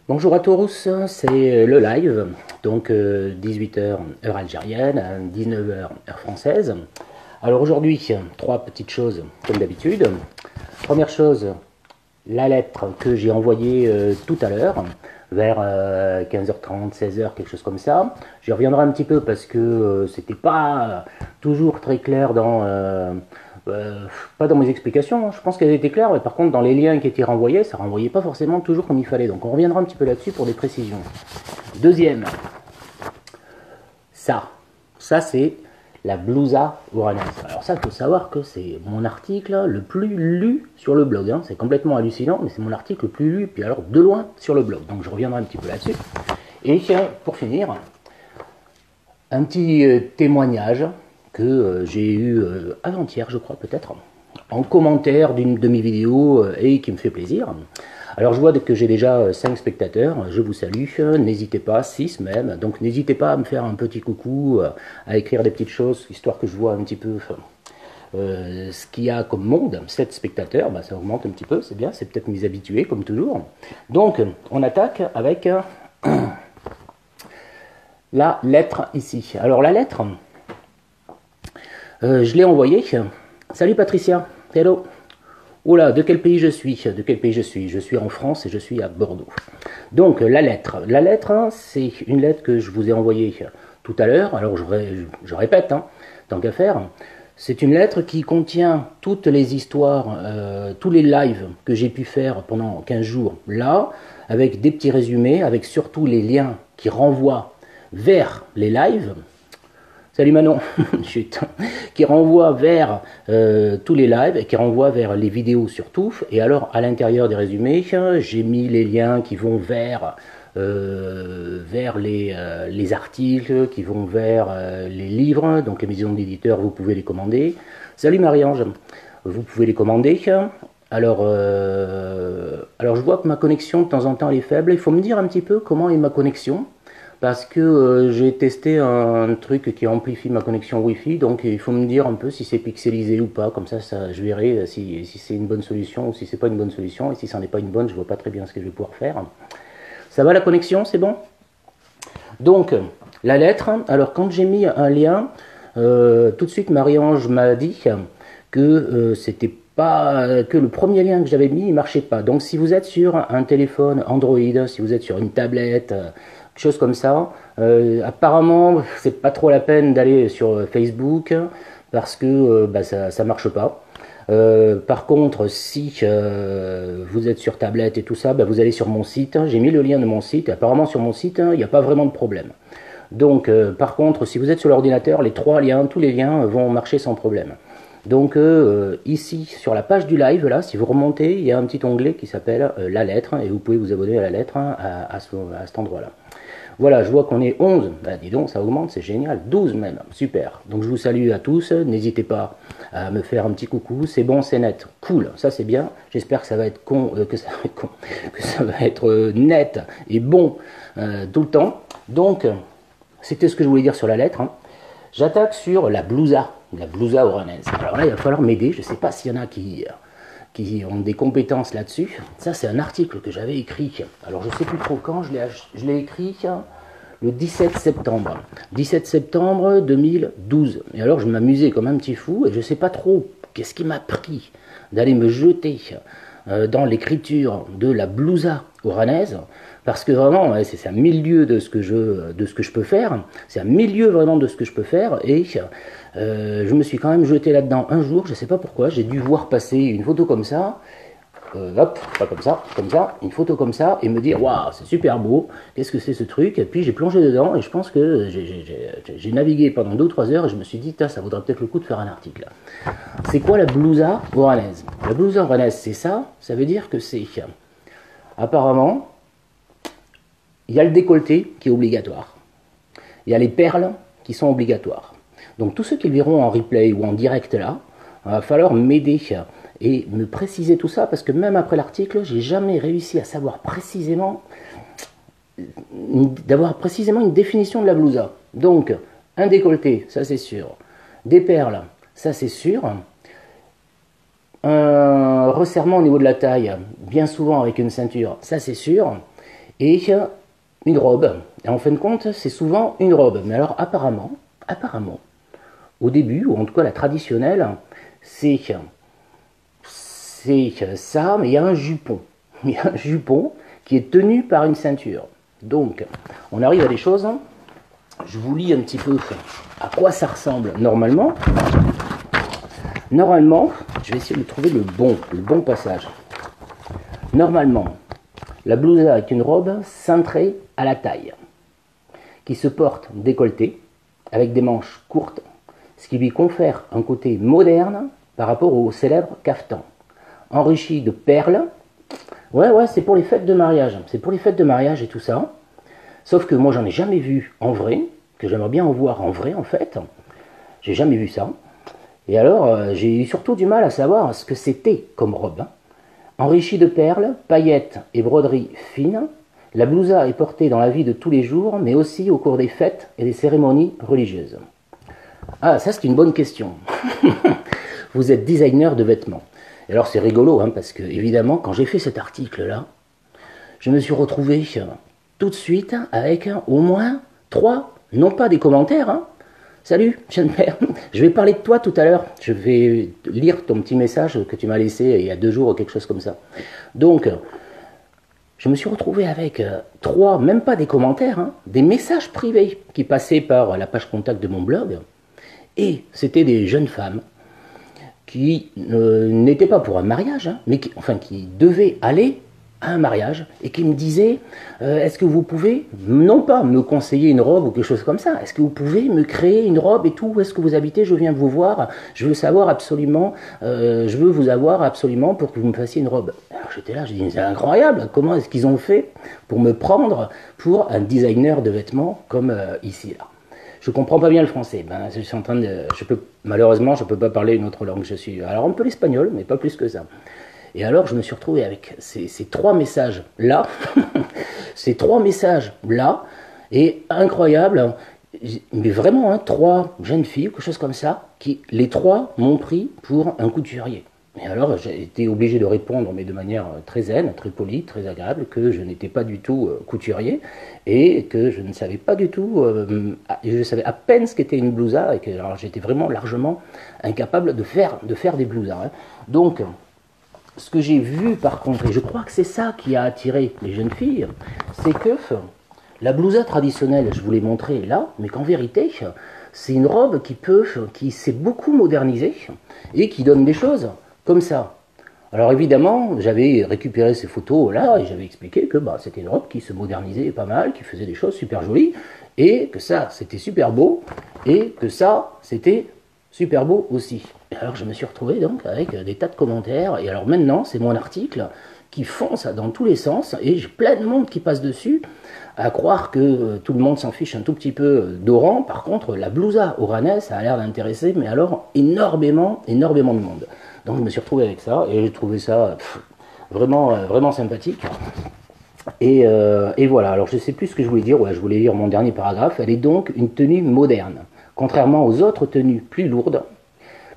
Bonjour à tous, c'est le live, donc 18h heure algérienne, 19h heure française. Alors aujourd'hui, trois petites choses comme d'habitude. Première chose, la lettre que j'ai envoyée tout à l'heure, vers 15h30, 16h, quelque chose comme ça. J'y reviendrai un petit peu parce que c'était pas toujours très clair pas dans mes explications, je pense qu'elles étaient claires, mais par contre dans les liens qui étaient renvoyés, ça renvoyait pas forcément toujours comme il fallait. Donc on reviendra un petit peu là-dessus pour des précisions. Deuxième, ça c'est la blousa ouranaise. Alors ça, il faut savoir que c'est mon article le plus lu sur le blog. Hein. C'est complètement hallucinant, mais c'est mon article le plus lu, puis alors de loin sur le blog. Donc je reviendrai un petit peu là-dessus. Et pour finir, un petit témoignage que j'ai eu avant-hier, je crois peut-être, en commentaire d'une de mes vidéos et qui me fait plaisir. Alors je vois que j'ai déjà 5 spectateurs, je vous salue, n'hésitez pas, 6 même, donc n'hésitez pas à me faire un petit coucou, à écrire des petites choses, histoire que je vois un petit peu ce qu'il y a comme monde. 7 spectateurs, bah, ça augmente un petit peu, c'est bien, c'est peut-être mes habitués comme toujours. Donc on attaque avec la lettre ici. Alors la lettre, je l'ai envoyée. Salut Patricia, hello. Oula, de quel pays je suis? De quel pays je suis? Je suis en France et je suis à Bordeaux. Donc la lettre. La lettre, c'est une lettre que je vous ai envoyée tout à l'heure. Alors je répète, hein, tant qu'à faire. C'est une lettre qui contient toutes les histoires, tous les lives que j'ai pu faire pendant 15 jours là, avec des petits résumés, avec surtout les liens qui renvoient vers les lives. Salut Manon, chut, qui renvoie vers tous les lives et qui renvoie vers les vidéos surtout. Et alors, à l'intérieur des résumés, j'ai mis les liens qui vont vers les articles, qui vont vers les livres. Donc, les maisons d'éditeurs, vous pouvez les commander. Salut Marie-Ange, vous pouvez les commander. Alors, je vois que ma connexion, de temps en temps, elle est faible. Il faut me dire un petit peu comment est ma connexion. Parce que j'ai testé un truc qui amplifie ma connexion Wi-Fi, donc il faut me dire un peu si c'est pixelisé ou pas, comme ça, je verrai si c'est une bonne solution ou si c'est pas une bonne solution, et si ça n'est pas une bonne, je vois pas très bien ce que je vais pouvoir faire. Ça va la connexion, c'est bon? Donc, la lettre, alors quand j'ai mis un lien, tout de suite Marie-Ange m'a dit que c'était pas que le premier lien que j'avais mis, il marchait pas. Donc si vous êtes sur un téléphone Android, si vous êtes sur une tablette, chose comme ça. Apparemment, c'est pas trop la peine d'aller sur Facebook parce que ça marche pas. Par contre, si vous êtes sur tablette et tout ça, vous allez sur mon site. J'ai mis le lien de mon site. Et apparemment, sur mon site, il n'y a pas vraiment de problème. Donc, par contre, si vous êtes sur l'ordinateur, les trois liens, tous les liens vont marcher sans problème. Donc ici, sur la page du live, là, si vous remontez, il y a un petit onglet qui s'appelle la lettre, et vous pouvez vous abonner à la lettre à cet endroit-là. Voilà, je vois qu'on est 11, dis donc, ça augmente, c'est génial, 12 même, super. Donc je vous salue à tous, n'hésitez pas à me faire un petit coucou, c'est bon, c'est net, cool, ça c'est bien, j'espère que ça va être que ça va être net et bon tout le temps. Donc, c'était ce que je voulais dire sur la lettre. Hein. J'attaque sur la blousa ouranaise. Alors là, il va falloir m'aider, je ne sais pas s'il y en a qui ont des compétences là-dessus. Ça, c'est un article que j'avais écrit. Alors, je ne sais plus trop quand, je l'ai écrit le 17 septembre. 17 septembre 2012. Et alors, je m'amusais comme un petit fou et je ne sais pas trop qu'est-ce qui m'a pris d'aller me jeter dans l'écriture de la blousa ouranaise. Parce que vraiment, c'est un milieu de ce que je peux faire. C'est un milieu vraiment de ce que je peux faire. Et je me suis quand même jeté là-dedans un jour. Je ne sais pas pourquoi. J'ai dû voir passer une photo comme ça. Hop, pas comme ça. Une photo comme ça. Et me dire, waouh, c'est super beau. Qu'est-ce que c'est ce truc? Et puis j'ai plongé dedans. Et je pense que j'ai navigué pendant 2 ou 3 heures. Et je me suis dit, ça vaudrait peut-être le coup de faire un article. C'est quoi la blousa ouranaise? La blousa ouranaise, c'est ça. Ça veut dire que c'est apparemment... Il y a le décolleté qui est obligatoire. Il y a les perles qui sont obligatoires. Donc tous ceux qui le verront en replay ou en direct là, il va falloir m'aider et me préciser tout ça parce que même après l'article, j'ai jamais réussi à savoir précisément, d'avoir précisément une définition de la blousa. Donc un décolleté, ça c'est sûr. Des perles, ça c'est sûr. Un resserrement au niveau de la taille, bien souvent avec une ceinture, ça c'est sûr. et une robe. Et en fin de compte, c'est souvent une robe. Mais alors apparemment, au début, ou en tout cas la traditionnelle, c'est ça, mais il y a un jupon. Il y a un jupon qui est tenu par une ceinture. Donc, on arrive à des choses. Je vous lis un petit peu à quoi ça ressemble normalement. Normalement, je vais essayer de trouver le bon passage. Normalement, la blousa est une robe cintrée à la taille, qui se porte décolletée, avec des manches courtes, ce qui lui confère un côté moderne par rapport au célèbre caftan, enrichi de perles. Ouais, c'est pour les fêtes de mariage. C'est pour les fêtes de mariage et tout ça. Sauf que moi, j'en ai jamais vu en vrai, que j'aimerais bien en voir en vrai, en fait. J'ai jamais vu ça. Et alors, j'ai eu surtout du mal à savoir ce que c'était comme robe. Enrichie de perles, paillettes et broderies fines, la blousa est portée dans la vie de tous les jours, mais aussi au cours des fêtes et des cérémonies religieuses. Ah, ça c'est une bonne question. Vous êtes designer de vêtements. Et alors c'est rigolo, parce que évidemment, quand j'ai fait cet article-là, je me suis retrouvé tout de suite avec au moins 3, non pas des commentaires, Salut, Jeanne-Père. Je vais parler de toi tout à l'heure. Je vais lire ton petit message que tu m'as laissé il y a 2 jours ou quelque chose comme ça. Donc, je me suis retrouvé avec 3, même pas des commentaires, des messages privés qui passaient par la page contact de mon blog. Et c'était des jeunes femmes qui n'étaient pas pour un mariage, mais qui devaient aller à un mariage et qui me disaient est-ce que vous pouvez, non pas me conseiller une robe ou quelque chose comme ça, est-ce que vous pouvez me créer une robe et tout, où est-ce que vous habitez, je viens vous voir, je veux savoir absolument, je veux vous avoir absolument pour que vous me fassiez une robe. Alors j'étais là, je dis c'est incroyable, comment est-ce qu'ils ont fait pour me prendre pour un designer de vêtements comme ici là. Je comprends pas bien le français. Je suis en train de, malheureusement, je peux pas parler une autre langue. Je suis, alors un peu l'espagnol, mais pas plus que ça. Et alors, je me suis retrouvé avec ces 3 messages-là, ces 3 messages-là, et incroyable, mais vraiment, 3 jeunes filles, quelque chose comme ça, qui, les 3 m'ont pris pour un couturier. Et alors, j'ai été obligé de répondre, mais de manière très zen, très polie, très agréable, que je n'étais pas du tout couturier, et que je ne savais pas du tout, je savais à peine ce qu'était une blousa, et que alors, j'étais vraiment largement incapable de faire des blousas. Donc, ce que j'ai vu par contre, et je crois que c'est ça qui a attiré les jeunes filles, c'est que la blousa traditionnelle, je vous l'ai montré là, mais qu'en vérité, c'est une robe qui s'est beaucoup modernisée et qui donne des choses comme ça. Alors évidemment, j'avais récupéré ces photos là et j'avais expliqué que c'était une robe qui se modernisait pas mal, qui faisait des choses super jolies, et que ça, c'était super beau, et que ça, c'était super beau aussi. Et alors je me suis retrouvé donc avec des tas de commentaires, et alors maintenant c'est mon article qui fonce dans tous les sens, et j'ai plein de monde qui passe dessus, à croire que tout le monde s'en fiche un tout petit peu d'Oran. Par contre, la blousa oranaise, ça a l'air d'intéresser, mais alors énormément de monde. Donc je me suis retrouvé avec ça, et j'ai trouvé ça vraiment sympathique. Et voilà, alors je ne sais plus ce que je voulais dire, je voulais lire mon dernier paragraphe. Elle est donc une tenue moderne. Contrairement aux autres tenues plus lourdes,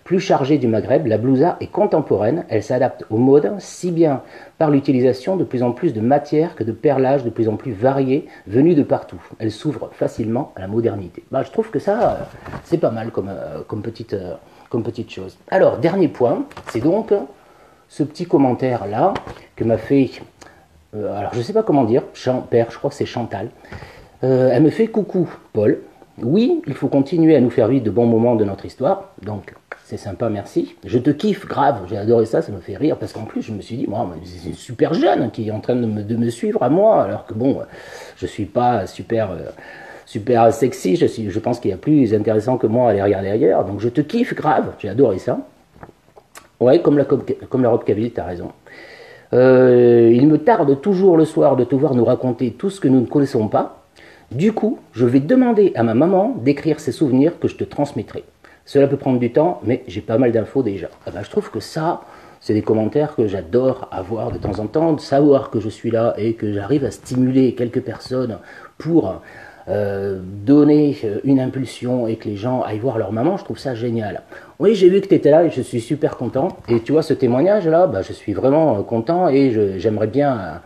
plus chargée du Maghreb, la blousa est contemporaine, elle s'adapte aux modes, si bien par l'utilisation de plus en plus de matières que de perlages de plus en plus variés, venus de partout. Elle s'ouvre facilement à la modernité. Je trouve que ça, c'est pas mal comme petite chose. Alors, dernier point, c'est donc ce petit commentaire-là que m'a fait, alors je ne sais pas comment dire, Père, je crois que c'est Chantal. Elle me fait « Coucou, Paul. Oui, il faut continuer à nous faire vivre de bons moments de notre histoire, donc c'est sympa, merci. Je te kiffe, grave, j'ai adoré ça, ça me fait rire, parce qu'en plus je me suis dit, moi, c'est une super jeune qui est en train de me suivre à moi, alors que bon, je suis pas super sexy, je pense qu'il y a plus intéressant que moi à aller regarder ailleurs, donc je te kiffe, grave, j'ai adoré ça. Ouais, comme la robe Kabyle, t'as raison. Il me tarde toujours le soir de te voir nous raconter tout ce que nous ne connaissons pas. Du coup, je vais demander à ma maman d'écrire ses souvenirs que je te transmettrai. Cela peut prendre du temps, mais j'ai pas mal d'infos déjà. Je trouve que ça, c'est des commentaires que j'adore avoir de temps en temps, de savoir que je suis là et que j'arrive à stimuler quelques personnes pour donner une impulsion et que les gens aillent voir leur maman. Je trouve ça génial. Oui, j'ai vu que tu étais là et je suis super content. Et tu vois, ce témoignage-là, je suis vraiment content et j'aimerais bien...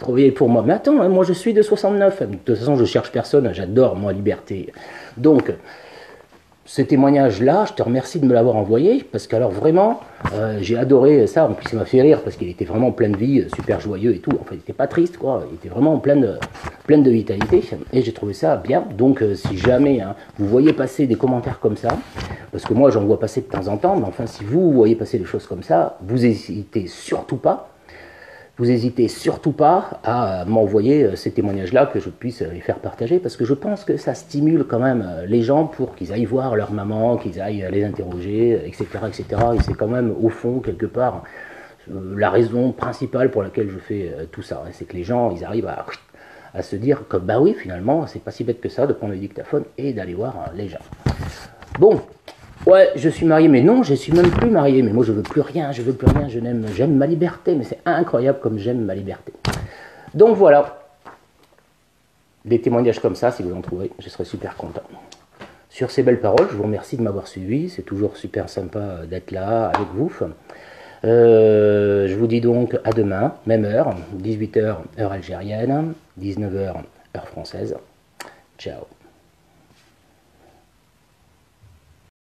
travailler pour moi. Mais attends, hein, moi je suis de 69. De toute façon, je cherche personne, j'adore, moi, liberté. Donc, ce témoignage-là, je te remercie de me l'avoir envoyé, parce qu'alors vraiment, j'ai adoré ça. En plus, ça m'a fait rire, parce qu'il était vraiment plein de vie, super joyeux et tout. Enfin, il n'était pas triste, quoi. Il était vraiment plein de vitalité, et j'ai trouvé ça bien. Donc, si jamais hein, vous voyez passer des commentaires comme ça, parce que moi, j'en vois passer de temps en temps, mais enfin, si vous voyez passer des choses comme ça, vous n'hésitez surtout pas. Vous n'hésitez surtout pas à m'envoyer ces témoignages-là, que je puisse les faire partager, parce que je pense que ça stimule quand même les gens pour qu'ils aillent voir leur maman, qu'ils aillent les interroger, etc. etc. Et c'est quand même, au fond, quelque part, la raison principale pour laquelle je fais tout ça. C'est que les gens, ils arrivent à se dire que, bah oui, finalement, c'est pas si bête que ça de prendre le dictaphone et d'aller voir les gens. Bon. Ouais, je suis marié, mais non, je suis même plus marié. Mais moi, je veux plus rien, j'aime ma liberté. Mais c'est incroyable comme j'aime ma liberté. Donc voilà, des témoignages comme ça, si vous en trouvez, je serais super content. Sur ces belles paroles, je vous remercie de m'avoir suivi. C'est toujours super sympa d'être là avec vous. Je vous dis donc à demain, même heure, 18h heure algérienne, 19h heure française. Ciao.